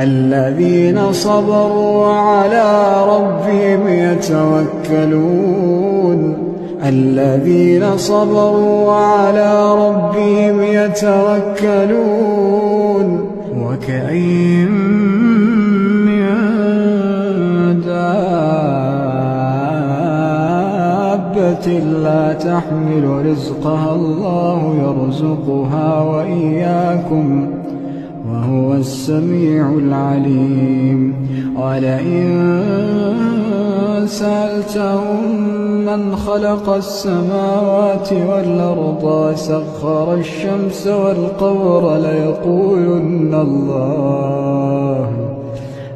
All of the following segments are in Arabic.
الذين صبروا على ربهم يتوكلون الذين صبروا على ربهم يتوكلون وكأين من دابة لا تحمل رزقها الله يرزقها وإياكم وهو السميع العليم ولئن سألتهم من خلق السماوات والأرض وسخر الشمس والقمر ليقولن الله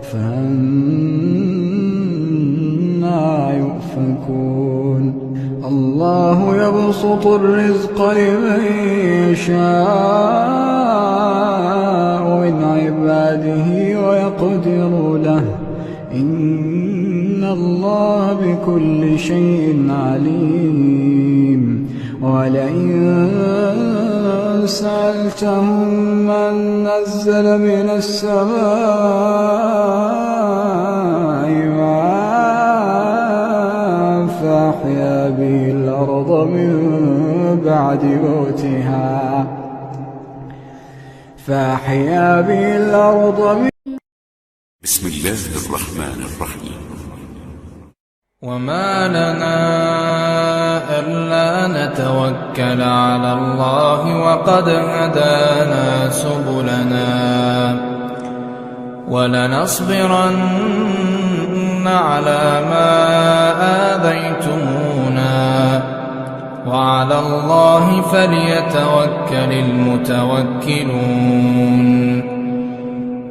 فأنى يؤفكون الله يبسط الرزق لمن يشاء من عباده ويقدر له إن الله بكل شيء عليم ولئن سألتهم من نزل من السماء ماء فأحيا به الأرض من بعد موتها بسم الله الرحمن الرحيم وما لنا ألا نتوكل على الله وقد هدانا سبلنا ولنصبرن على ما آذيتمونا وعلى الله فليتوكل المتوكلون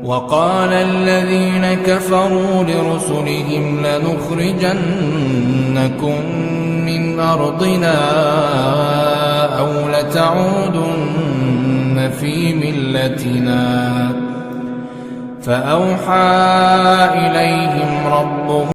وقال الذين كفروا لرسلهم لنخرجنكم من أرضنا أو لتعودن في ملتنا فأوحى إليهم ربهم